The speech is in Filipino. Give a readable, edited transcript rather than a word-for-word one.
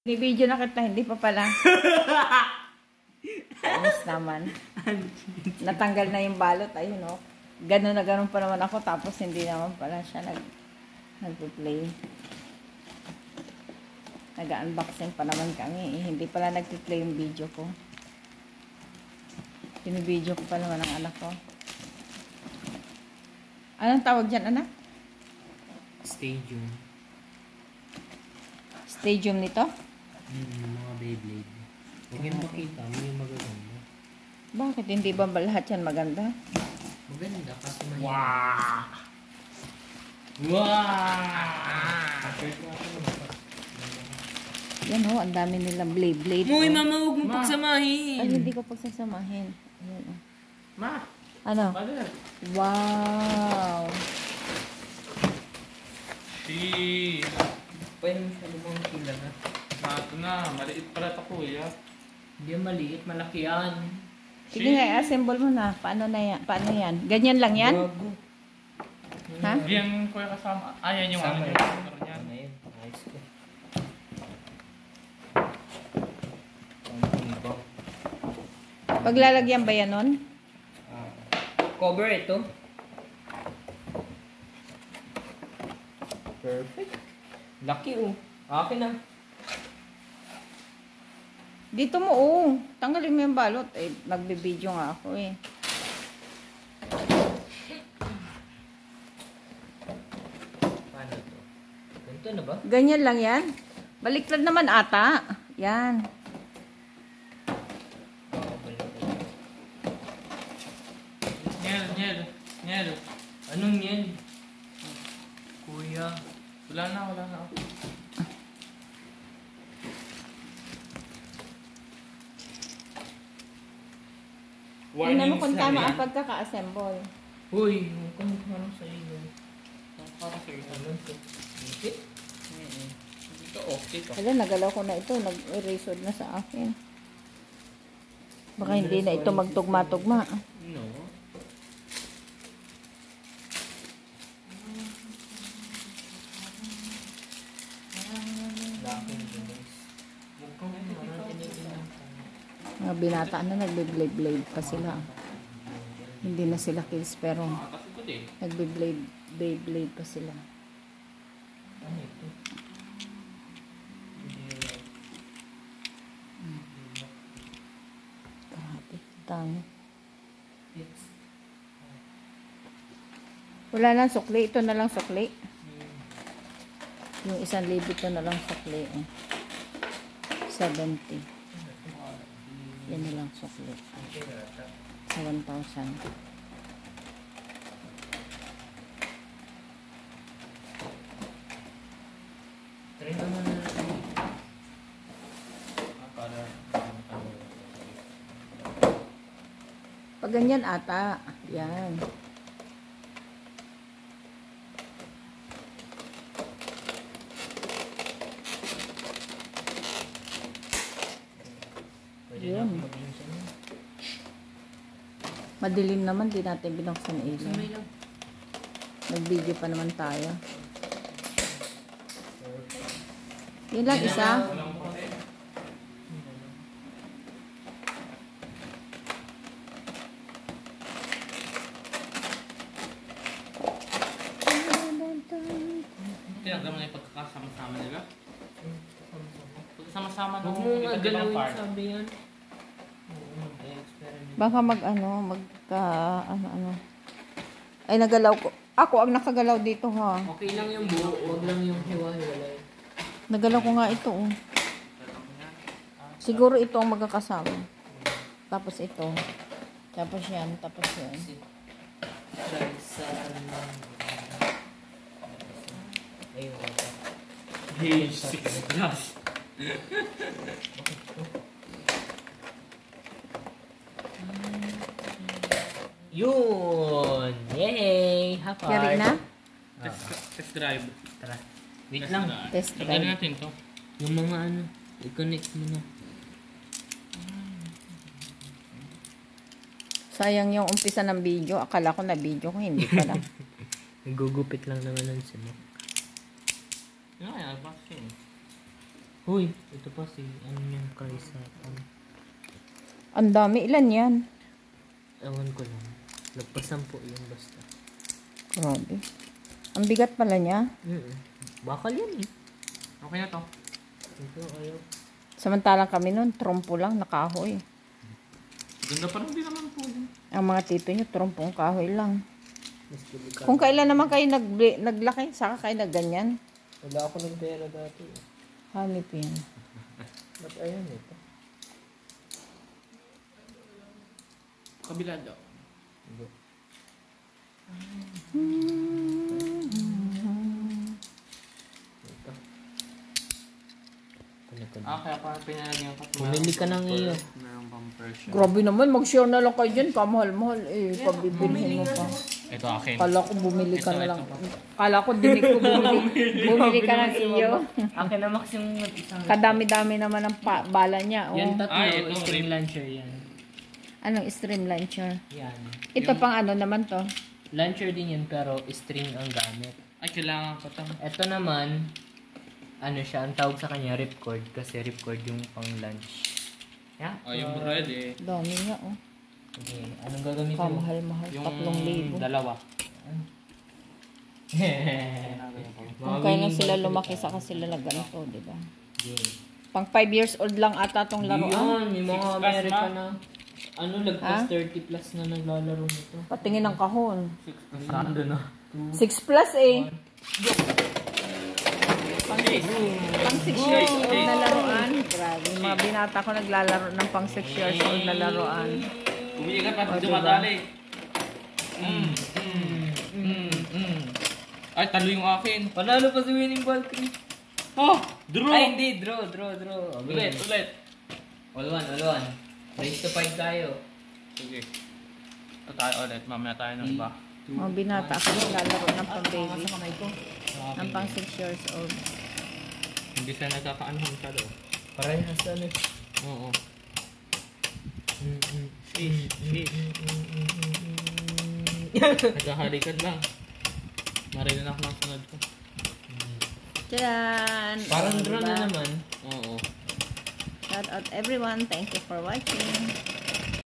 Ni-video na kita, hindi pa pala. Ayos naman. Natanggal na yung balot, ayun o. Ganun na ganun pa naman ako, tapos hindi naman pala siya nag-play. Nag-unboxing pa naman kami. Hindi pala nag-play yung video ko. Pinibideo ko pa naman ang anak ko. Anong tawag dyan, anak? Stadium. Stadium nito? Mga Beyblade. Huwag yan makita. May magaganda. Bakit? Hindi ba lahat yan maganda? Maganda kasi mahirap. Wow! Wow! Yan o, ang dami nilang blade. Uy, oh. mama, huwag mo pagsamahin. Ay, hindi ko pagsasamahin. Ayan o. Ma! Ano? Father! Wow! Si... Pwede mo siya lumang sila na. Ito na, maliit pala ito kuya. Hindi yan maliit, malaki yan. Sige nga, assemble mo na. Paano na yan? Paano yan? Ganyan lang yan? Bago. Ha? Hindi yan kuya kasama. Yan yung Kasama ano yan. yung motor niyan. Ano yun? Ayos ko. Ang iba. Paglalagyan ba yan nun? Cover ito. Perfect. Lucky oh. Akin na. Dito mo, oh. Tanggalin mo yung balot. Eh, magbibideo nga ako eh. Paano to? Ganito na ba? Ganyan lang yan. Baliktad naman ata. Yan. Nyel. Anong yan? Kuya. Wala na. Tingnan mo kung tama ang pagkaka-assemble. Uy, huwag kang maghanap sa iyo. Para sa iyo. Ano to? Dikit? Dito okay ka. Hala, nagalaw ko na ito. Nag-erased na sa akin. Baka hindi na ito magtugma-tugma. No. Mga binata na nagbe-blade pa sila. Hindi na sila kids pero nagbe-blade pa sila. Ano ito? Grabe, dami. Wala lang sukli. Ito na lang sukli. Yung 1,000 ito na lang sukli. 70. Yan na lang sukli. Sa 1,000. Try naman na natin. Para Pag ganyan ata. Yan. Yun. Madilim naman, di natin binuksan ilaw. Samay lang. Nag-video pa naman tayo. Yun lang isa. walang puti. Tinagdan mo na yung pagkakasama-sama nila. Pagkasama-sama Huwag nung mo nga iba't ibang galawin part. sabi yan. Oo, mag-experiment. Baka ano. Ay, nagalaw ko. Ako ang nakagalaw dito ha. Okay lang yung buo, huwag lang yung hiwa-hiwalay. Nagalaw ko nga ito. Oh. Siguro ito ang magkakasama. Tapos ito. Tapos yan. Tapos yan. Try sa... Ayun. Hey, 6 plus. Yun! Yay! High five! Yari na? Test drive. Tara. Wait lang. Test Tanggalin drive. natin to. Yung mga ano, i-connect mo na. Sayang yung umpisa ng video. Akala ko na video ko. Hindi pala. Nagugupit lang naman ng simot. Yan, unboxing. Huy, ito pa si, ano yung Krisa. Ang dami. Ilan yan? Ewan ko lang. Lagpasan po yun basta. Grabe. Ang bigat pala niya. Bakal yan eh. Okay na to. Ito, ayaw. Samantalang kami nun, trompo lang, nakahoy. Ganda pa rin din naman po yun. Ang mga tito nyo, trompong kahoy lang. Mas delikado. Kung kailan naman kayo naglaki, saka kayo nagganyan. Wala ako ng pera dati. Hanip yan. Ba't ayun ito? Kabila daw. Hindi. Ito. Kaya parang pinalagyan ko. Bumili ka ng iyo. Merong pang version. Grabe naman, mag-share na lang kayo dyan. Kamahal-mahal. Eh, pabibilhin mo pa. Ito akin. Kala ko bumili ka na lang. Kala ko dinig ko bumili ka ng iyo. Akin na max yung isang... Kadami-dami naman ang bala niya. Oh. Yan tatlo, Ay, ito, string launcher yan. Anong stream launcher? Yan. Ito pang ano naman to? Launcher din yan pero string ang gamit. Ay, kailangan ko ito. Ito naman, ano siya, ang tawag sa kanya ripcord kasi ripcord yung pang lunch. Yeah? Oh, yung bread eh. Dami nga oh. Okay, anong gagamitin mo? Kamahal-mahal. Yung 3,000. dalawa. Kung kailan sila lumaki, saka sila nagganito, di ba? Okay. Pang 5 years old lang ata tong laruan. Yun, may mga 6 plus Amerika na. na. Ano, lagpas 30 plus na naglalaro nito. Patingin ng kahon. Sando na. 6 plus eh. Pang 6 years old na laruan. Grabe, yung mga binata ko naglalaro ng pang 6 years old na laruan. Bumili ka pa, O, dito diba? madali. Ay, talo yung akin. Panalo pa si winning ball, Chris. Oh, draw! Ay, hindi. Draw. Ulit. All one. Race to 5 tayo. Sige. Ito tayo ulit. Mamaya tayo ng iba. Mga binata ko naglalaro ng pang baby. kamay ko. Ng pang 6 years old. Hindi sila nagkakaanong ka daw. Parehas na eh. Oo. Sheesh. Naghahalikan lang. Marinan ako ng sunod ko. Tadaan! Parang draw Diba? na naman. Oo. Shout out everyone. Thank you for watching.